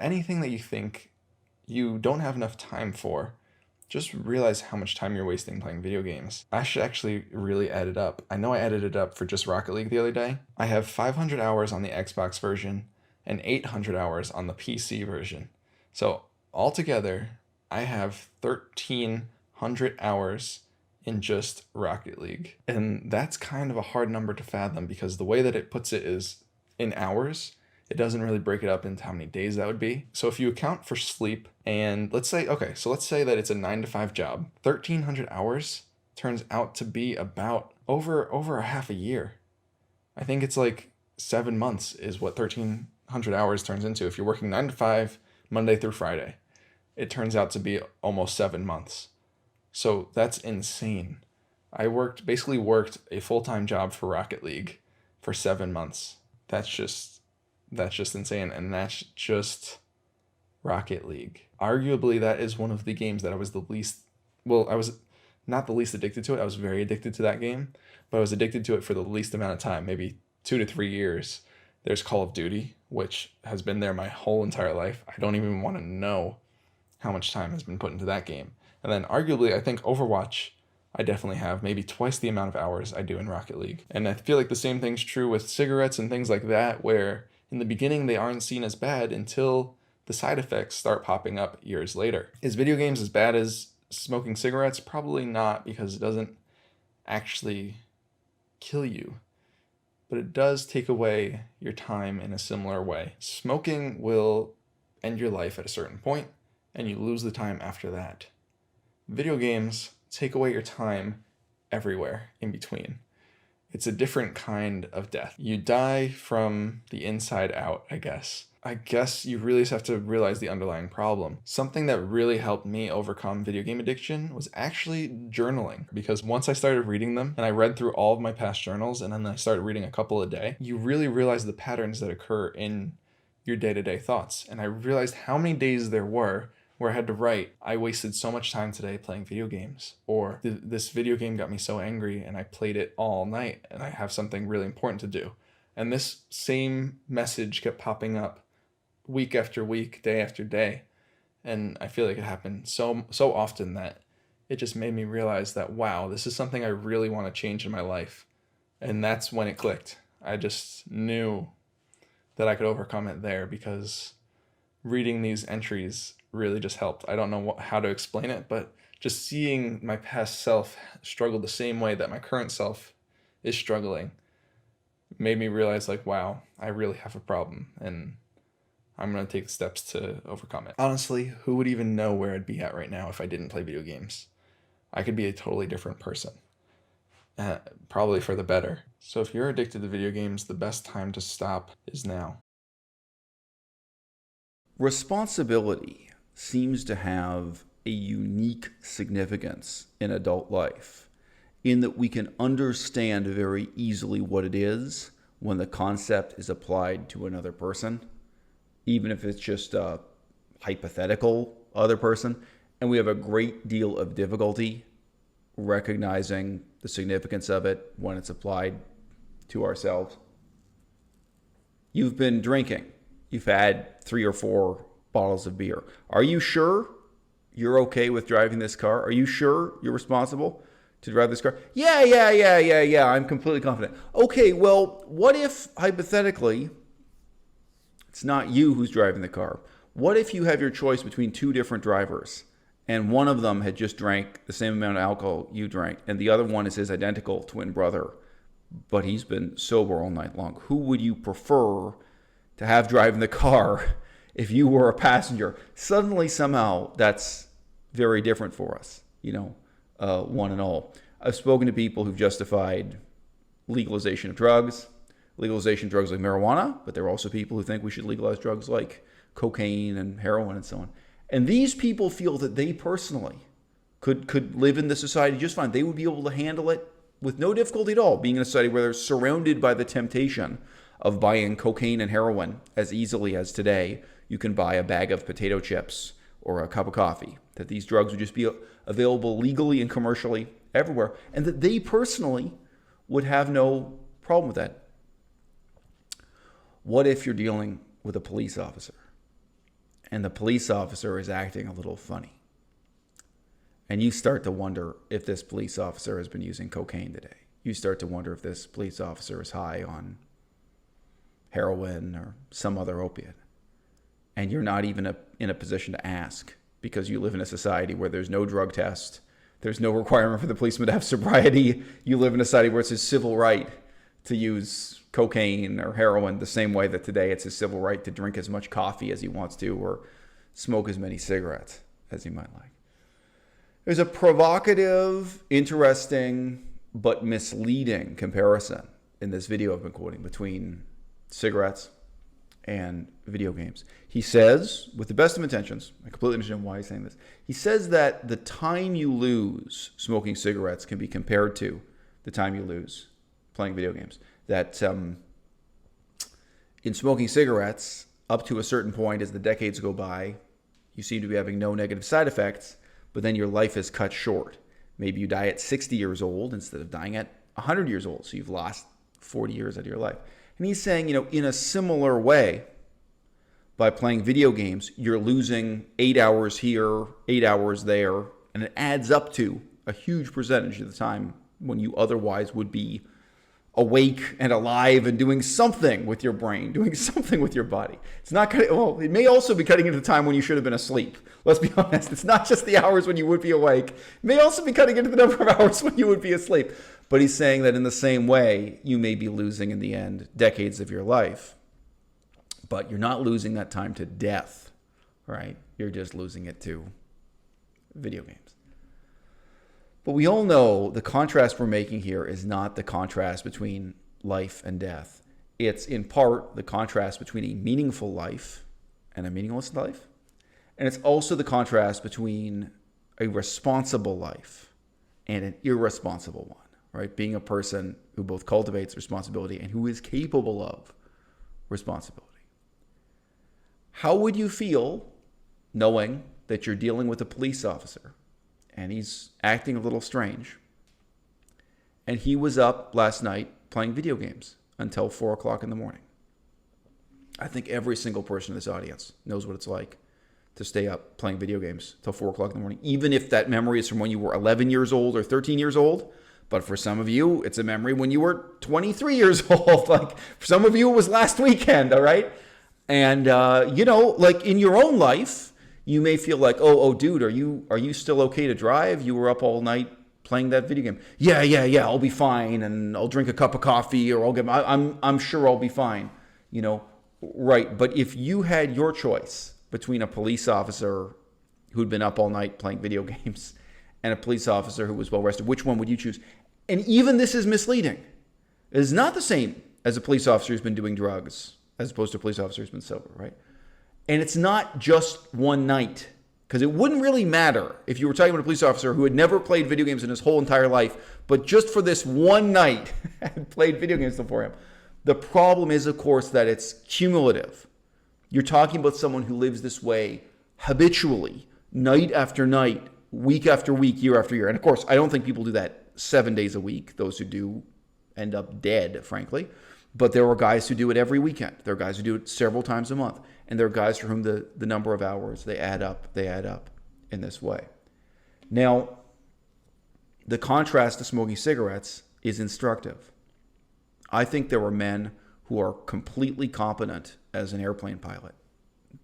anything that you think you don't have enough time for, just realize how much time you're wasting playing video games. I should actually really add it up. I know I added it up for just Rocket League the other day. I have 500 hours on the Xbox version and 800 hours on the PC version. So altogether, I have 1,300 hours in just Rocket League. And that's kind of a hard number to fathom because the way that it puts it is in hours. It doesn't really break it up into how many days that would be. So if you account for sleep and let's say that it's a 9 to 5 job, 1,300 hours turns out to be about over a half a year. I think it's like 7 months is what 1,300 hours turns into. If you're working 9 to 5, Monday through Friday, it turns out to be almost 7 months. So that's insane. I basically worked a full-time job for Rocket League for 7 months. That's just insane, and that's just Rocket League. Arguably, that is one of the games that I was I was not the least addicted to it. I was very addicted to that game, but I was addicted to it for the least amount of time, maybe 2 to 3 years. There's Call of Duty, which has been there my whole entire life. I don't even want to know how much time has been put into that game. And then arguably, I think Overwatch, I definitely have maybe twice the amount of hours I do in Rocket League. And I feel like the same thing's true with cigarettes and things like that, where in the beginning they aren't seen as bad until the side effects start popping up years later. Is video games as bad as smoking cigarettes? Probably not, because it doesn't actually kill you, but it does take away your time in a similar way. Smoking will end your life at a certain point, and you lose the time after that. Video games take away your time everywhere in between. It's a different kind of death. You die from the inside out, I guess. I guess you really just have to realize the underlying problem. Something that really helped me overcome video game addiction was actually journaling. Because once I started reading them, and I read through all of my past journals, and then I started reading a couple a day, you really realize the patterns that occur in your day-to-day thoughts. And I realized how many days there were where I had to write, I wasted so much time today playing video games, or this video game got me so angry and I played it all night and I have something really important to do. And this same message kept popping up week after week, day after day. And I feel like it happened so often that it just made me realize that, wow, this is something I really want to change in my life. And that's when it clicked. I just knew that I could overcome it there, because reading these entries really just helped. I don't know how to explain it, but just seeing my past self struggle the same way that my current self is struggling made me realize, like, wow, I really have a problem, and I'm going to take the steps to overcome it. Honestly, who would even know where I'd be at right now if I didn't play video games? I could be a totally different person, probably for the better. So if you're addicted to video games, the best time to stop is now. Responsibility seems to have a unique significance in adult life, in that we can understand very easily what it is when the concept is applied to another person, even if it's just a hypothetical other person. And we have a great deal of difficulty recognizing the significance of it when it's applied to ourselves. You've been drinking. You've had 3 or 4 bottles of beer. Are you sure you're okay with driving this car? Are you sure you're responsible to drive this car? Yeah. I'm completely confident. Okay, well, what if, hypothetically, it's not you who's driving the car? What if you have your choice between 2 different drivers, and one of them had just drank the same amount of alcohol you drank, and the other one is his identical twin brother, but he's been sober all night long? Who would you prefer to have driving the car if you were a passenger? Suddenly, somehow, that's very different for us, one and all. I've spoken to people who've justified legalization of drugs like marijuana, but there are also people who think we should legalize drugs like cocaine and heroin and so on. And these people feel that they personally could live in the society just fine. They would be able to handle it with no difficulty at all, being in a society where they're surrounded by the temptation of buying cocaine and heroin as easily as today you can buy a bag of potato chips or a cup of coffee, that these drugs would just be available legally and commercially everywhere, and that they personally would have no problem with that. What if you're dealing with a police officer and the police officer is acting a little funny. And you start to wonder if this police officer has been using cocaine today. You start to wonder if this police officer is high on heroin or some other opiate. And you're not even in a position to ask, because you live in a society where there's no drug test. There's no requirement for the policeman to have sobriety. You live in a society where it's his civil right to use cocaine or heroin the same way that today it's his civil right to drink as much coffee as he wants to or smoke as many cigarettes as he might like. There's a provocative, interesting, but misleading comparison in this video I've been quoting between cigarettes and video games. He says, with the best of intentions, I completely understand why he's saying this. He says that the time you lose smoking cigarettes can be compared to the time you lose playing video games. That in smoking cigarettes, up to a certain point as the decades go by, you seem to be having no negative side effects, but then your life is cut short. Maybe you die at 60 years old instead of dying at 100 years old, so you've lost 40 years out of your life. And he's saying, in a similar way, by playing video games, you're losing 8 hours here, 8 hours there, and it adds up to a huge percentage of the time when you otherwise would be awake and alive and doing something with your brain, doing something with your body. It's not cutting, well, it may also be cutting into the time when you should have been asleep. Let's be honest. It's not just the hours when you would be awake. It may also be cutting into the number of hours when you would be asleep. But he's saying that in the same way, you may be losing in the end decades of your life, but you're not losing that time to death, right? You're just losing it to video games. But we all know the contrast we're making here is not the contrast between life and death. It's in part the contrast between a meaningful life and a meaningless life. And it's also the contrast between a responsible life and an irresponsible one, right? Being a person who both cultivates responsibility and who is capable of responsibility. How would you feel knowing that you're dealing with a police officer and he's acting a little strange, and he was up last night playing video games until 4 o'clock in the morning? I think every single person in this audience knows what it's like to stay up playing video games till 4 o'clock in the morning, even if that memory is from when you were 11 years old or 13 years old. But for some of you, it's a memory when you were 23 years old. Like for some of you, it was last weekend, all right? And, like in your own life, you may feel like, oh, dude, are you still okay to drive? You were up all night playing that video game. Yeah, I'll be fine, and I'll drink a cup of coffee, or I'm sure I'll be fine, right? But if you had your choice between a police officer who'd been up all night playing video games and a police officer who was well rested, which one would you choose? And even this is misleading. It is not the same as a police officer who's been doing drugs as opposed to a police officer who's been sober, right? And it's not just one night, because it wouldn't really matter if you were talking about a police officer who had never played video games in his whole entire life, but just for this one night had played video games before him. The problem is, of course, that it's cumulative. You're talking about someone who lives this way habitually, night after night, week after week, year after year. And of course, I don't think people do that 7 days a week. Those who do end up dead, frankly. But there are guys who do it every weekend. There are guys who do it several times a month. And there are guys for whom the number of hours, they add up in this way. Now, the contrast to smoking cigarettes is instructive. I think there are men who are completely competent as an airplane pilot,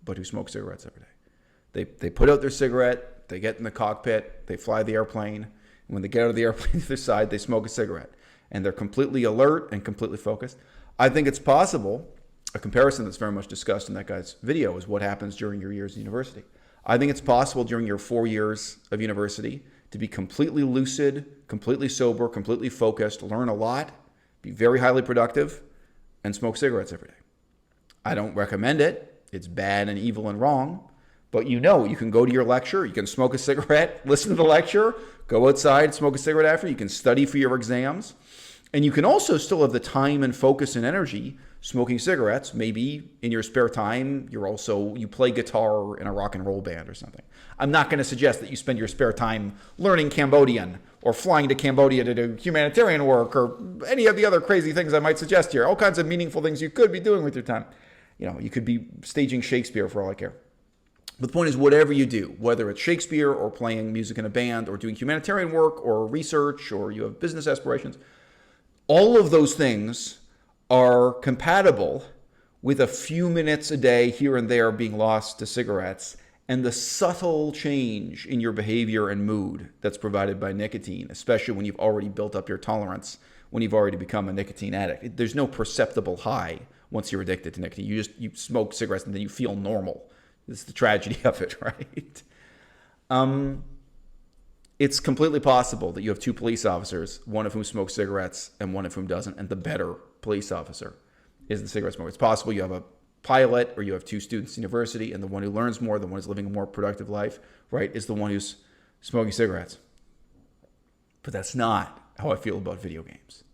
but who smoke cigarettes every day. They put out their cigarette, they get in the cockpit, they fly the airplane, and when they get out of the airplane to their side, they smoke a cigarette. And they're completely alert and completely focused. I think it's possible, a comparison that's very much discussed in that guy's video is what happens during your years of university. I think it's possible during your 4 years of university to be completely lucid, completely sober, completely focused, learn a lot, be very highly productive, and smoke cigarettes every day. I don't recommend it. It's bad and evil and wrong. But you can go to your lecture, you can smoke a cigarette, listen to the lecture, go outside, smoke a cigarette after, you can study for your exams. And you can also still have the time and focus and energy smoking cigarettes. Maybe in your spare time, you play guitar in a rock and roll band or something. I'm not going to suggest that you spend your spare time learning Cambodian or flying to Cambodia to do humanitarian work or any of the other crazy things I might suggest here. All kinds of meaningful things you could be doing with your time. You could be staging Shakespeare for all I care. But the point is, whatever you do, whether it's Shakespeare or playing music in a band or doing humanitarian work or research or you have business aspirations, all of those things are compatible with a few minutes a day here and there being lost to cigarettes and the subtle change in your behavior and mood that's provided by nicotine, especially when you've already built up your tolerance, when you've already become a nicotine addict. There's no perceptible high once you're addicted to nicotine. You smoke cigarettes and then you feel normal. It's the tragedy of it, right? It's completely possible that you have two police officers, one of whom smokes cigarettes and one of whom doesn't, and the better police officer is the cigarette smoker. It's possible you have a pilot or you have two students in university, and the one who learns more, the one who's living a more productive life, right, is the one who's smoking cigarettes. But that's not how I feel about video games.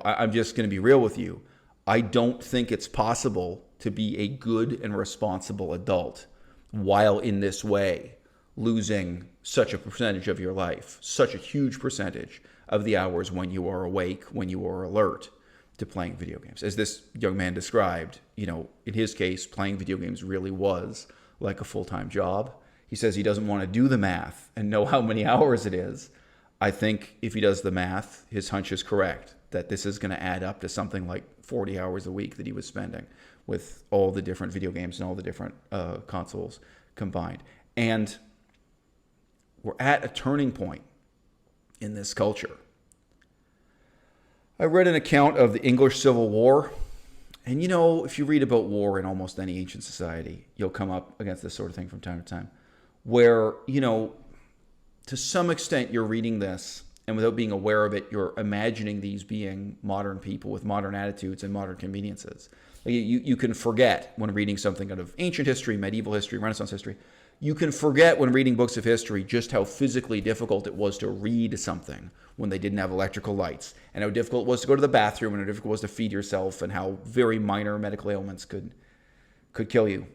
I'm just going to be real with you. I don't think it's possible to be a good and responsible adult while in this way losing such a percentage of your life, such a huge percentage of the hours when you are awake, when you are alert to playing video games. As this young man described, in his case, playing video games really was like a full-time job. He says he doesn't want to do the math and know how many hours it is. I think if he does the math, his hunch is correct, that this is going to add up to something like 40 hours a week that he was spending with all the different video games and all the different consoles combined. And we're at a turning point in this culture. I read an account of the English Civil War. And if you read about war in almost any ancient society, you'll come up against this sort of thing from time to time, where, to some extent you're reading this and without being aware of it, you're imagining these being modern people with modern attitudes and modern conveniences. You can forget when reading something out of ancient history, medieval history, Renaissance history. You can forget when reading books of history just how physically difficult it was to read something when they didn't have electrical lights, and how difficult it was to go to the bathroom, and how difficult it was to feed yourself, and how very minor medical ailments could kill you.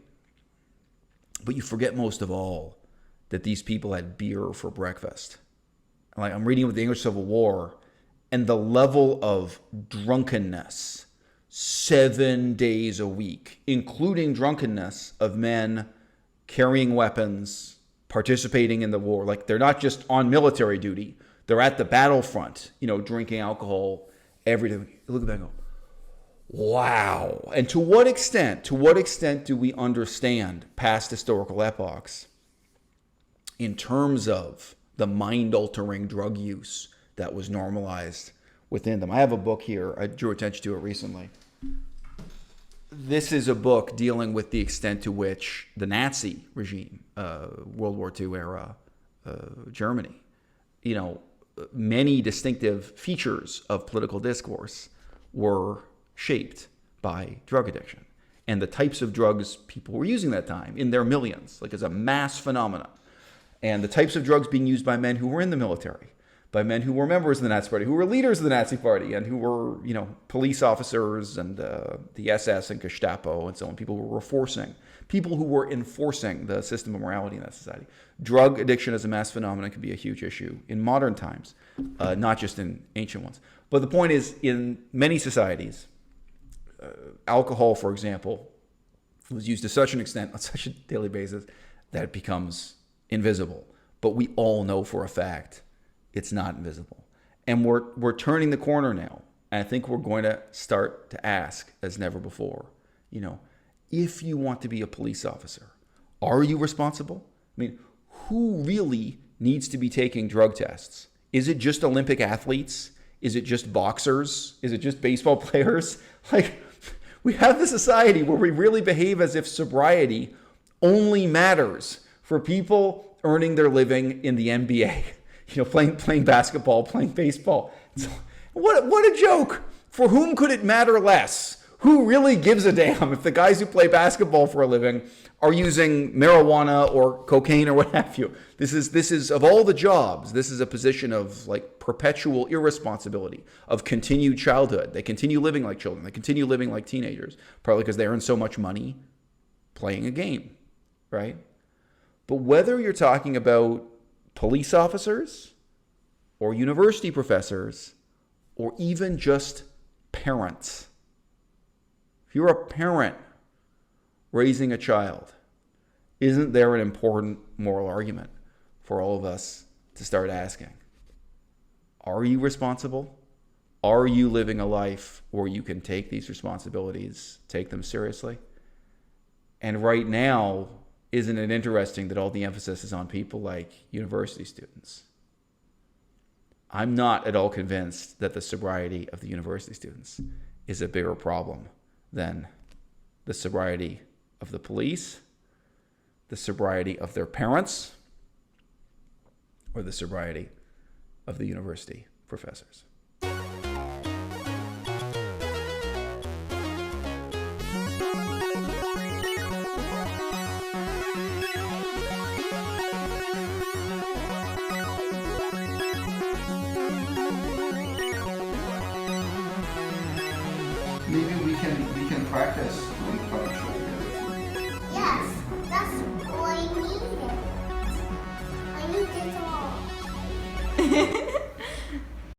But you forget most of all that these people had beer for breakfast. Like, I'm reading with the English Civil War, and the level of drunkenness 7 days a week, including drunkenness of men carrying weapons, participating in the war. Like, they're not just on military duty. They're at the battlefront, drinking alcohol every day. Look at that and go, wow. And to what extent do we understand past historical epochs in terms of the mind-altering drug use that was normalized within them? I have a book here. I drew attention to it recently. This is a book dealing with the extent to which the Nazi regime, World War II era Germany, many distinctive features of political discourse were shaped by drug addiction. And the types of drugs people were using that time in their millions, like as a mass phenomenon. And the types of drugs being used by men who were in the military, by men who were members of the Nazi Party, who were leaders of the Nazi Party, and who were, police officers and the SS and Gestapo and so on, people who were enforcing the system of morality in that society. Drug addiction as a mass phenomenon can be a huge issue in modern times, not just in ancient ones. But the point is, in many societies, alcohol, for example, was used to such an extent on such a daily basis that it becomes invisible. But we all know for a fact it's not invisible. And we're turning the corner now. And I think we're going to start to ask as never before, if you want to be a police officer, are you responsible? I mean, who really needs to be taking drug tests? Is it just Olympic athletes? Is it just boxers? Is it just baseball players? Like, we have this society where we really behave as if sobriety only matters for people earning their living in the NBA. Playing basketball, playing baseball. What a joke. For whom could it matter less? Who really gives a damn if the guys who play basketball for a living are using marijuana or cocaine or what have you? This is of all the jobs, this is a position of like perpetual irresponsibility, of continued childhood. They continue living like children. They continue living like teenagers, probably because they earn so much money playing a game, right? But whether you're talking about police officers or university professors or even just parents, if you're a parent raising a child Isn't there an important moral argument for all of us to start asking? Are you responsible? Are you living a life where you can take these responsibilities, take them seriously? And right now, isn't it interesting that all the emphasis is on people like university students? I'm not at all convinced that the sobriety of the university students is a bigger problem than the sobriety of the police, the sobriety of their parents, or the sobriety of the university professors. Maybe we can practice doing partnership together. Yes, that's all I needed. I need it all.